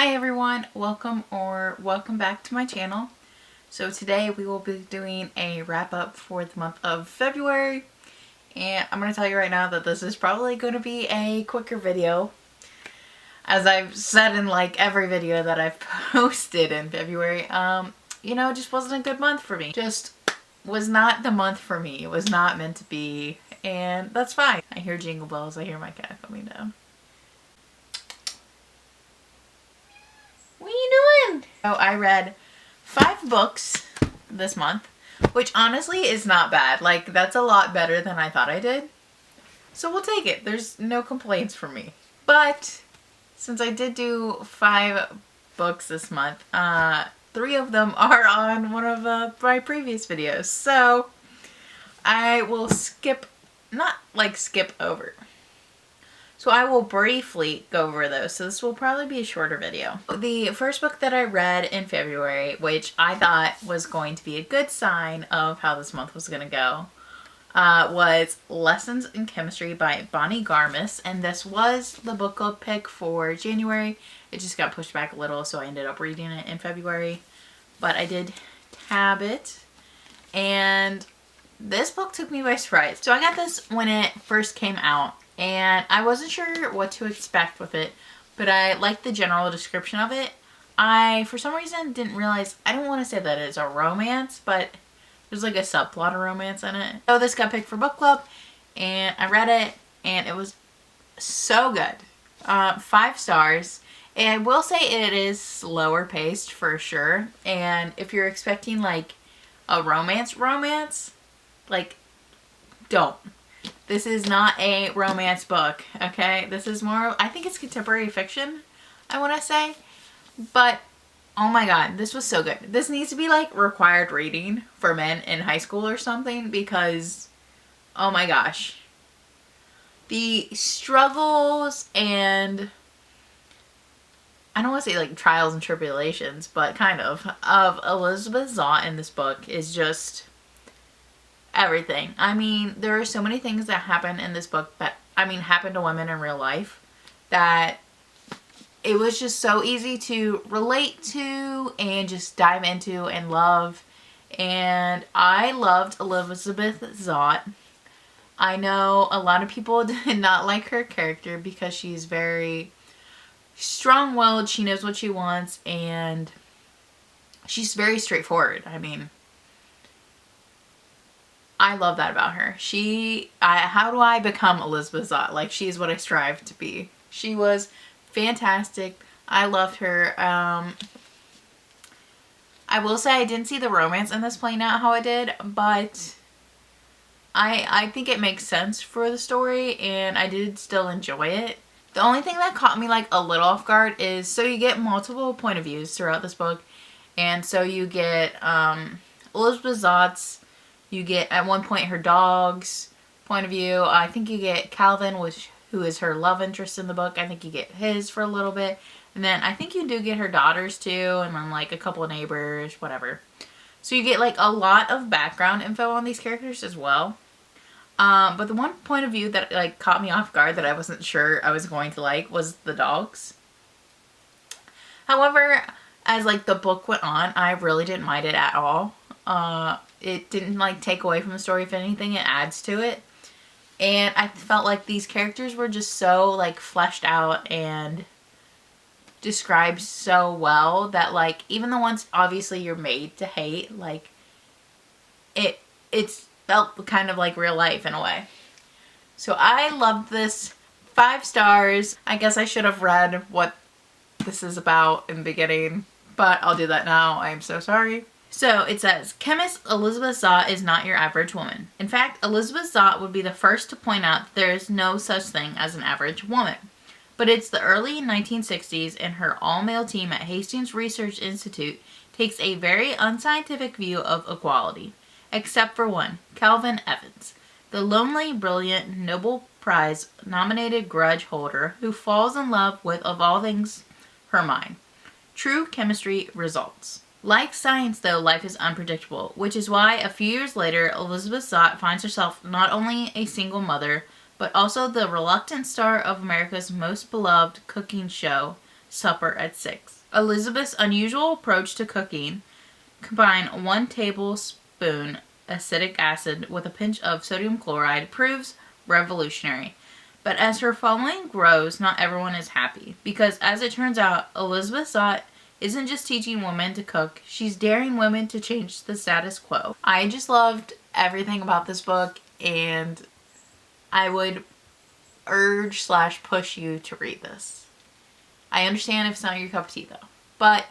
Hi everyone, welcome back to my channel. So today we will be doing a wrap up for the month of February, and I'm going to tell you right now that this is probably going to be a quicker video. As I've said in like every video that I've posted in February, it just wasn't a good month for me. Just was not the month for me. It was not meant to be, and that's fine. I hear jingle bells, I hear my cat coming down. What are you doing? So I read 5 books this month, which honestly is not bad. Like, that's a lot better than I thought I did. So we'll take it. There's no complaints from me. But since I did do 5 books this month, 3 of them are on one of my previous videos. So I will skip over. So I will briefly go over those. So this will probably be a shorter video. The first book that I read in February, which I thought was going to be a good sign of how this month was going to go, was Lessons in Chemistry by Bonnie Garmus. And this was the book club pick for January. It just got pushed back a little, so I ended up reading it in February. But I did tab it. And this book took me by surprise. So I got this when it first came out, and I wasn't sure what to expect with it, but I liked the general description of it. I, for some reason, didn't realize, I don't want to say that it's a romance, but there's like a subplot of romance in it. So this got picked for book club, and I read it, and it was so good. 5 stars. And I will say it is slower paced for sure, and if you're expecting like a romance, like, don't. This is not a romance book, okay? This is more, I think it's contemporary fiction, I want to say. But, oh my god, this was so good. This needs to be like required reading for men in high school or something, because, oh my gosh. The struggles and, I don't want to say like trials and tribulations, but kind of Elizabeth Zott in this book is just everything. I mean, there are so many things that happen in this book that, happen to women in real life, that it was just so easy to relate to and just dive into and love. And I loved Elizabeth Zott. I know a lot of people did not like her character because she's very strong-willed. She knows what she wants, and she's very straightforward. I love that about her. How do I become Elizabeth Zott? Like, she's what I strive to be. She was fantastic. I loved her. I will say I didn't see the romance in this playing out how it did, but I think it makes sense for the story, and I did still enjoy it. The only thing that caught me like a little off guard is, so you get multiple point of views throughout this book, and so you get Elizabeth Zott's, you get at one point her dog's point of view. I think you get Calvin, who is her love interest in the book. I think you get his for a little bit. And then I think you do get her daughters too, and then like a couple of neighbors, whatever. So you get like a lot of background info on these characters as well. But the one point of view that like caught me off guard that I wasn't sure I was going to like was the dogs. However, as like the book went on, I really didn't mind it at all. It didn't like take away from the story. If anything, it adds to it. And I felt like these characters were just so like fleshed out and described so well that like even the ones obviously you're made to hate, like it's felt kind of like real life in a way. So I loved this. 5 stars. I guess I should have read what this is about in the beginning, but I'll do that now. I'm so sorry. So it says, chemist Elizabeth Zott is not your average woman. In fact, Elizabeth Zott would be the first to point out that there is no such thing as an average woman. But it's the early 1960s, and her all-male team at Hastings Research Institute takes a very unscientific view of equality. Except for one, Calvin Evans, the lonely, brilliant, Nobel Prize nominated grudge holder who falls in love with, of all things, Hermione. True chemistry results. Like science, though, life is unpredictable, which is why a few years later, Elizabeth Zott finds herself not only a single mother, but also the reluctant star of America's most beloved cooking show, supper at 6. Elizabeth's unusual approach to cooking, combine 1 tablespoon acetic acid with a pinch of sodium chloride, proves revolutionary. But as her following grows, not everyone is happy. Because as it turns out, Elizabeth Zott isn't just teaching women to cook, she's daring women to change the status quo. I just loved everything about this book, and I would urge / push you to read this. I understand if it's not your cup of tea though, but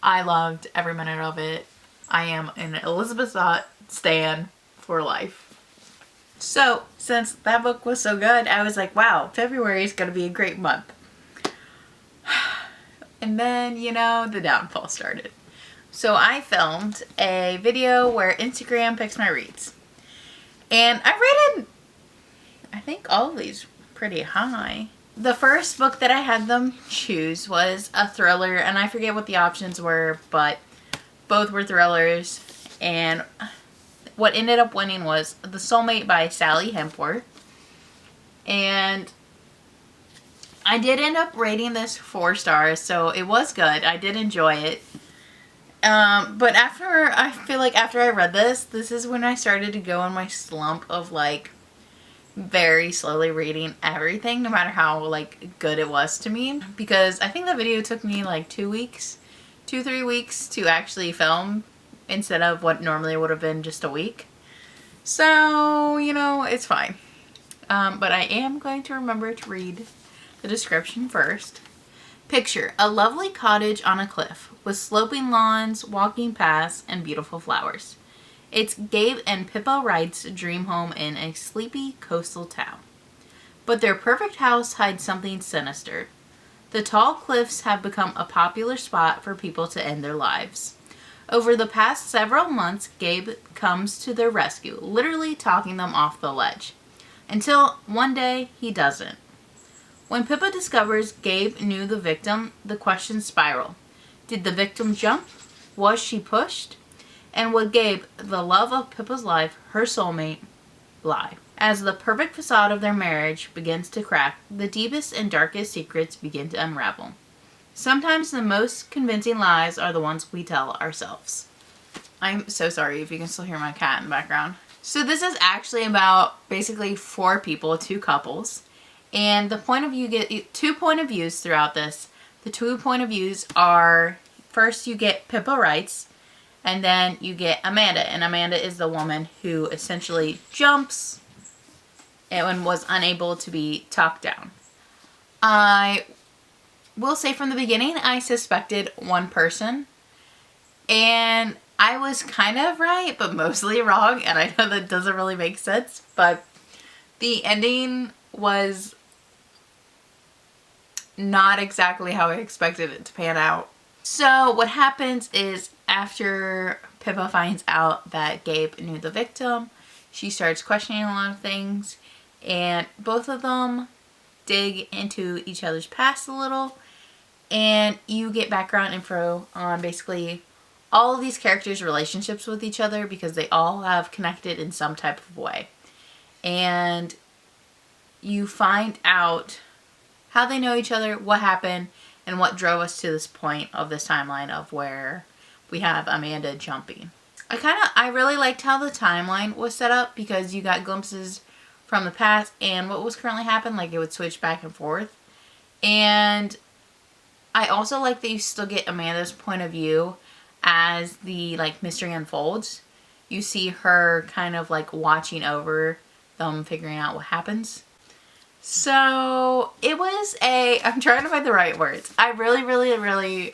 I loved every minute of it. I am an Elizabeth Zott stan for life. So, since that book was so good, I was like, wow, February is going to be a great month. And then, you know, the downfall started. So I filmed a video where Instagram picks my reads. And I rated, I think, all of these pretty high. The first book that I had them choose was a thriller, and I forget what the options were, but both were thrillers. And what ended up winning was The Soulmate by Sally Hempworth. And I did end up rating this 4 stars, so it was good. I did enjoy it. But I feel like after I read this is when I started to go in my slump of like very slowly reading everything, no matter how like good it was to me. Because I think the video took me like 2 weeks, 2-3 weeks to actually film, instead of what normally would have been just a week. So, you know, it's fine. But I am going to remember to read the description first. Picture a lovely cottage on a cliff with sloping lawns, walking paths, and beautiful flowers. It's Gabe and Pippa Wright's dream home in a sleepy coastal town. But their perfect house hides something sinister. The tall cliffs have become a popular spot for people to end their lives. Over the past several months, Gabe comes to their rescue, literally talking them off the ledge. Until one day, he doesn't. When Pippa discovers Gabe knew the victim, the questions spiral. Did the victim jump? Was she pushed? And would Gabe, the love of Pippa's life, her soulmate, lie? As the perfect facade of their marriage begins to crack, the deepest and darkest secrets begin to unravel. Sometimes the most convincing lies are the ones we tell ourselves. I'm so sorry if you can still hear my cat in the background. So this is actually about basically 4 people, 2 couples. And the point of view, get 2 point of views throughout this. The 2 point of views are, first you get Pippa Wright's, and then you get Amanda. And Amanda is the woman who essentially jumps and was unable to be talked down. I will say from the beginning, I suspected one person. And I was kind of right, but mostly wrong. And I know that doesn't really make sense. But the ending was not exactly how I expected it to pan out. So what happens is, after Pippa finds out that Gabe knew the victim, she starts questioning a lot of things, and both of them dig into each other's past a little, and you get background info on basically all of these characters' relationships with each other, because they all have connected in some type of way. And you find out how they know each other, what happened, and what drove us to this point of this timeline of where we have Amanda jumping. I really liked how the timeline was set up, because you got glimpses from the past and what was currently happening, like it would switch back and forth. And I also like that you still get Amanda's point of view as the like mystery unfolds. You see her kind of like watching over them, figuring out what happens. So it was I'm trying to find the right words. I really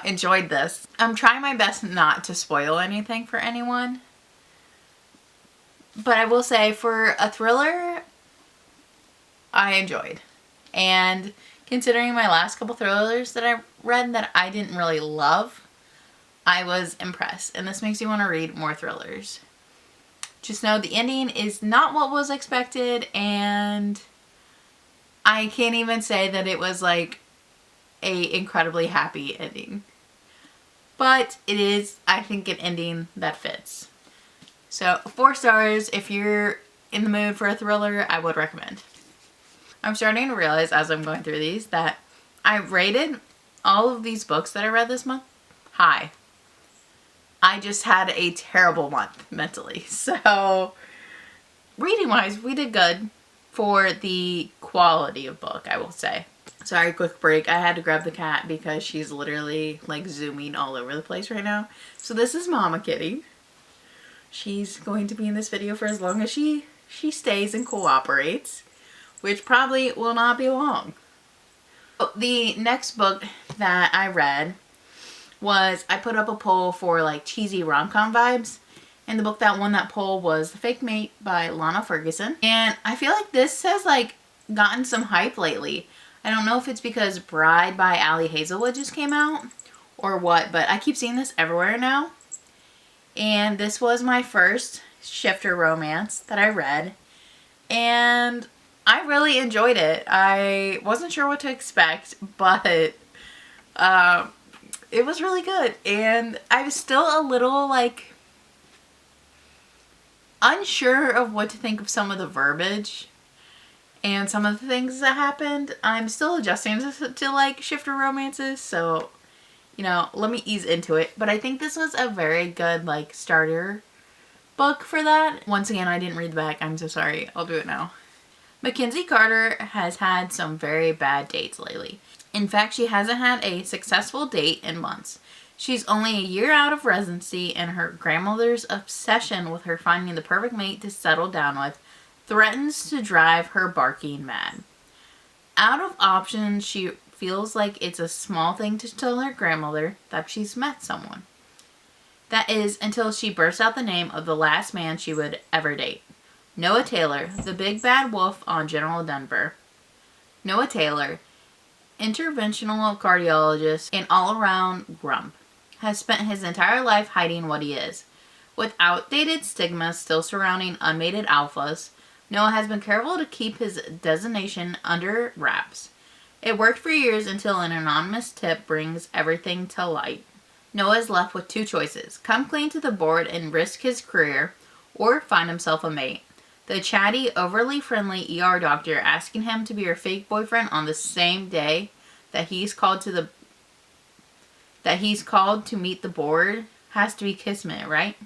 enjoyed this. I'm trying my best not to spoil anything for anyone. But I will say, for a thriller, I enjoyed. And considering my last couple thrillers that I read that I didn't really love, I was impressed. And this makes me want to read more thrillers. Just know the ending is not what was expected, and I can't even say that it was like a incredibly happy ending. But it is, I think, an ending that fits. So 4 stars. If you're in the mood for a thriller, I would recommend. I'm starting to realize as I'm going through these that I rated all of these books that I read this month high. I just had a terrible month mentally. So reading wise, we did good for the quality of book, I will say. Sorry, quick break. I had to grab the cat because she's literally like zooming all over the place right now. So this is Mama Kitty. She's going to be in this video for as long as she stays and cooperates, which probably will not be long. The next book that I read was, I put up a poll for like cheesy rom-com vibes, and the book that won that poll was The Fake Mate by Lana Ferguson. And I feel like this has like gotten some hype lately. I don't know if it's because Bride by Ali Hazelwood just came out or what, but I keep seeing this everywhere now. And this was my first shifter romance that I read, and I really enjoyed it. I wasn't sure what to expect, but it was really good. And I was still a little like unsure of what to think of some of the verbiage and some of the things that happened. I'm still adjusting to like shifter romances, so you know, let me ease into it. But I think this was a very good like starter book for that. Once again, I didn't read the back. I'm so sorry. I'll do it now. Mackenzie Carter has had some very bad dates lately. In fact, she hasn't had a successful date in months. She's only a year out of residency, and her grandmother's obsession with her finding the perfect mate to settle down with threatens to drive her barking mad. Out of options, she feels like it's a small thing to tell her grandmother that she's met someone. That is, until she bursts out the name of the last man she would ever date. Noah Taylor, the big bad wolf on General Denver. Noah Taylor, interventional cardiologist and all-around grump, has spent his entire life hiding what he is. With outdated stigmas still surrounding unmated alphas, Noah has been careful to keep his designation under wraps. It worked for years until an anonymous tip brings everything to light. Noah is left with two choices: come clean to the board and risk his career, or find himself a mate. The chatty, overly friendly ER doctor asking him to be her fake boyfriend on the same day that he's called to meet the board has to be kismet, right?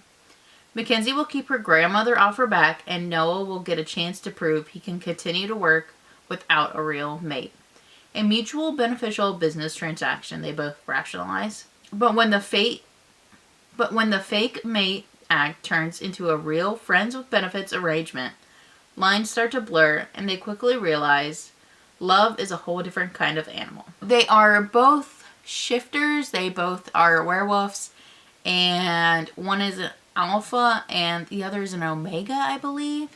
Mackenzie will keep her grandmother off her back, and Noah will get a chance to prove he can continue to work without a real mate. A mutual beneficial business transaction, they both rationalize. But when the fake mate act turns into a real friends with benefits arrangement, lines start to blur, and they quickly realize love is a whole different kind of animal. They are both shifters, they both are werewolves, and one is an alpha and the other is an omega, I believe.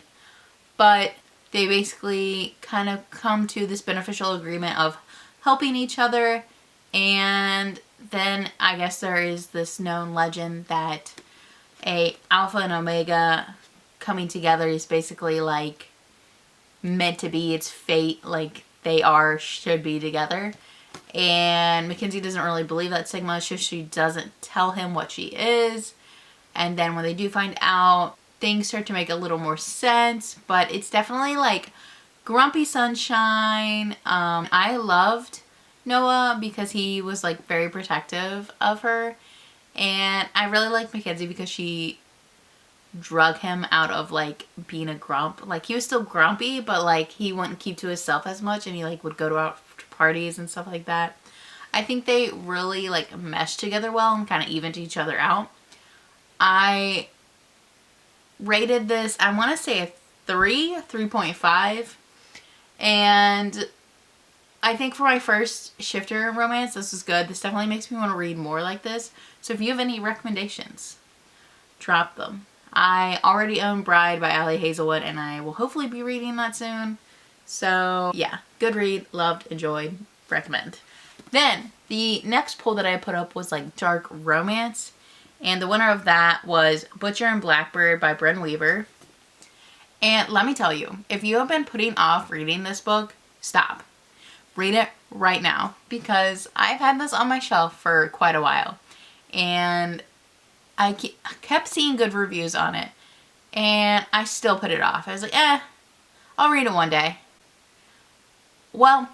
But they basically kind of come to this beneficial agreement of helping each other, and then I guess there is this known legend that a alpha and omega coming together is basically like meant to be. It's fate, like they should be together. And Mackenzie doesn't really believe that stigma, so she doesn't tell him what she is. And then when they do find out, things start to make a little more sense. But it's definitely like grumpy sunshine. I loved Noah because he was like very protective of her. And I really liked Mackenzie because she drug him out of like being a grump. Like he was still grumpy, but like he wouldn't keep to himself as much, and he like would go to out parties and stuff like that. I think they really like meshed together well and kind of evened each other out. I rated this, I want to say a 3.5, and I think for my first shifter romance, this was good. This definitely makes me want to read more like this. So if you have any recommendations, drop them. I already own Bride by Ali Hazelwood, and I will hopefully be reading that soon. So yeah, good read, loved, enjoyed, recommend. Then the next poll that I put up was like dark romance, and the winner of that was Butcher and Blackbird by Bren Weaver. And let me tell you, if you have been putting off reading this book, stop. Read it right now, because I've had this on my shelf for quite a while, and I kept seeing good reviews on it, and I still put it off. I was like, I'll read it one day. Well,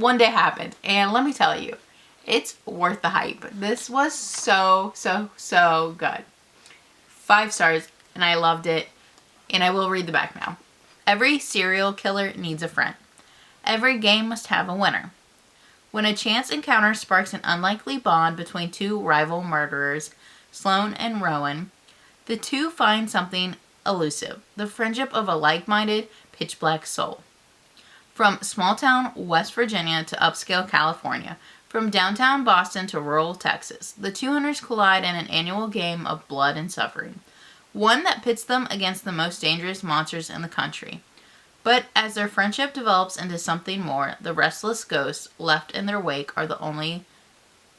one day happened, and let me tell you, it's worth the hype. This was so, so, so good. 5 stars, and I loved it, and I will read the back now. Every serial killer needs a friend. Every game must have a winner. When a chance encounter sparks an unlikely bond between 2 rival murderers, Sloane and Rowan, the two find something elusive, the friendship of a like-minded, pitch-black soul. From small-town West Virginia to upscale California, from downtown Boston to rural Texas, the 2 hunters collide in an annual game of blood and suffering, one that pits them against the most dangerous monsters in the country. But as their friendship develops into something more, the restless ghosts left in their wake are only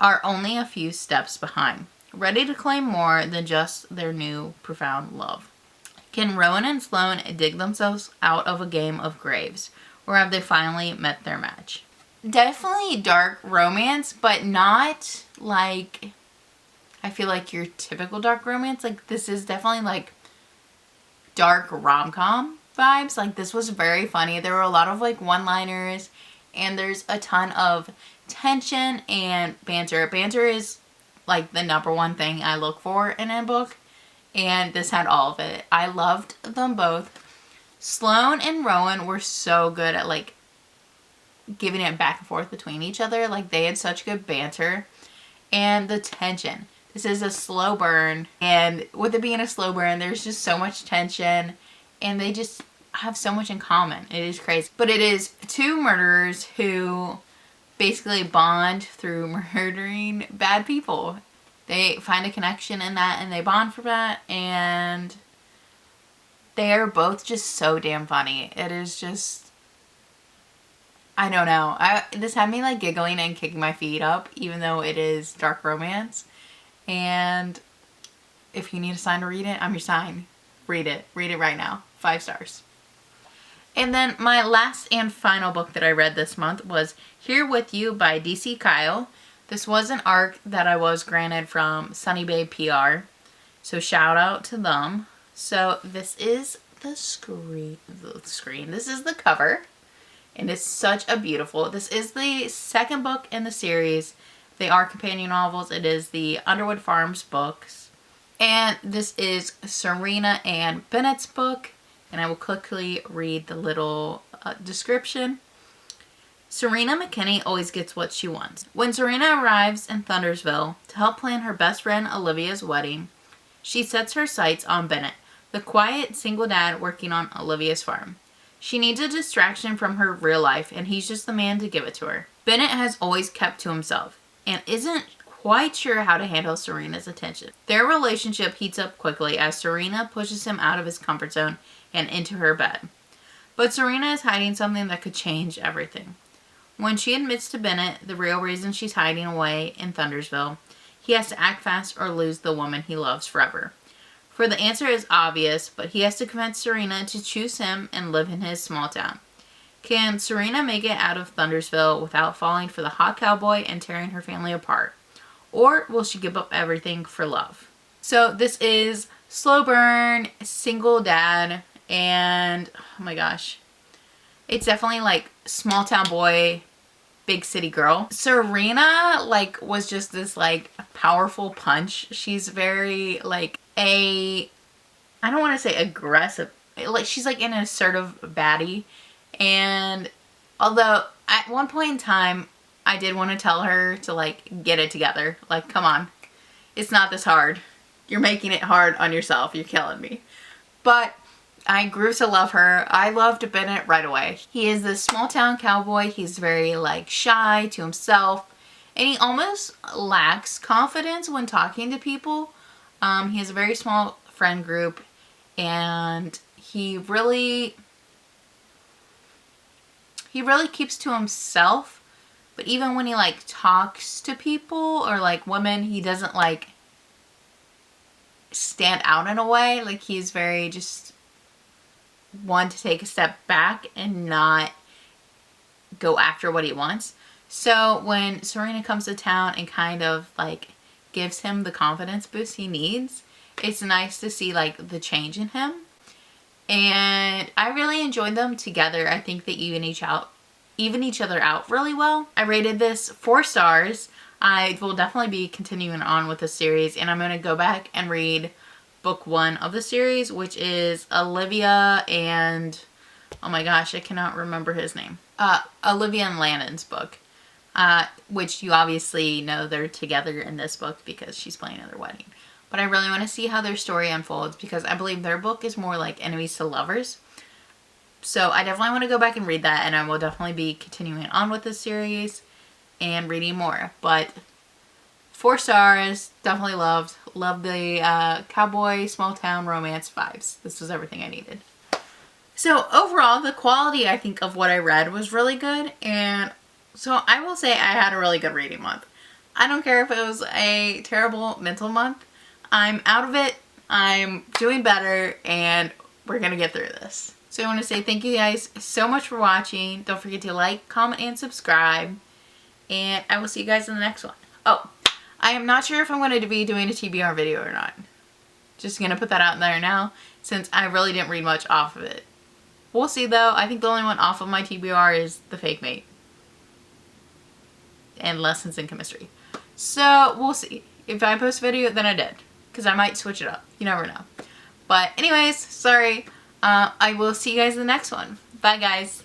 a few steps behind, ready to claim more than just their new profound love. Can Rowan and Sloane dig themselves out of a game of graves, or have they finally met their match? Definitely dark romance, but not like, I feel like your typical dark romance. Like, this is definitely like dark rom-com vibes. Like, this was very funny. There were a lot of like one-liners, and there's a ton of tension and banter. Banter is like the #1 thing I look for in a book, and this had all of it. I loved them both. Sloane and Rowan were so good at like giving it back and forth between each other. Like, they had such good banter, and the tension. This is a slow burn, and with it being a slow burn, there's just so much tension, and they just have so much in common. It is crazy. But it is 2 murderers who basically bond through murdering bad people. They find a connection in that, and they bond for that, and they are both just so damn funny. It is just, I don't know. This had me like giggling and kicking my feet up, even though it is dark romance. And if you need a sign to read it, I'm your sign. Read it. Read it right now. 5 stars. And then my last and final book that I read this month was Here With You by DC Kyle. This was an ARC that I was granted from Sunny Babe PR. So shout out to them. So this is the screen. This is the cover. And it's such a beautiful. This is the 2nd book in the series. They are companion novels. It is the Underwood Farms books. And this is Serena Ann Bennett's book. And I will quickly read the little description. Serena McKinney always gets what she wants. When Serena arrives in Thundersville to help plan her best friend Olivia's wedding, she sets her sights on Bennett, the quiet single dad working on Olivia's farm. She needs a distraction from her real life, and he's just the man to give it to her. Bennett has always kept to himself and isn't quite sure how to handle Serena's attention. Their relationship heats up quickly as Serena pushes him out of his comfort zone and into her bed. But Serena is hiding something that could change everything. When she admits to Bennett the real reason she's hiding away in Thundersville, he has to act fast or lose the woman he loves forever. For the answer is obvious, but he has to convince Serena to choose him and live in his small town. Can Serena make it out of Thundersville without falling for the hot cowboy and tearing her family apart? Or will she give up everything for love? So this is slow burn, single dad, and oh my gosh. It's definitely like small town boy, big city girl. Serena like was just this like powerful punch. She's very like I don't want to say aggressive. Like she's like an assertive baddie. And although at one point in time I did want to tell her to like get it together. Like, come on. It's not this hard. You're making it hard on yourself. You're killing me. But I grew to love her. I loved Bennett right away. He is this small town cowboy. He's very like shy to himself. And he almost lacks confidence when talking to people. He has a very small friend group. And he really keeps to himself. But even when he like talks to people or like women, he doesn't like stand out in a way. Like he's very just one to take a step back and not go after what he wants. So when Serena comes to town and kind of like gives him the confidence boost he needs, it's nice to see like the change in him. And I really enjoyed them together. I think they even each out even each other out really well. I rated this 4 stars. I will definitely be continuing on with the series, and I'm going to go back and read book 1 of the series, which is Olivia and, oh my gosh, I cannot remember his name. Olivia and Lannon's book, which you obviously know they're together in this book because she's planning their wedding. But I really want to see how their story unfolds because I believe their book is more like enemies to lovers. So I definitely want to go back and read that, and I will definitely be continuing on with this series and reading more. But 4 stars, definitely loved. Loved the cowboy small town romance vibes. This was everything I needed. So overall, the quality I think of what I read was really good, and so I will say I had a really good reading month. I don't care if it was a terrible mental month. I'm out of it. I'm doing better, and we're gonna get through this. So I want to say thank you guys so much for watching. Don't forget to like, comment, and subscribe. And I will see you guys in the next one. Oh, I am not sure if I'm going to be doing a TBR video or not. Just going to put that out there now since I really didn't read much off of it. We'll see though. I think the only one off of my TBR is The Fake Mate. And Lessons in Chemistry. So we'll see. If I post a video, then I did. Because I might switch it up. You never know. But anyways, sorry. I will see you guys in the next one. Bye guys.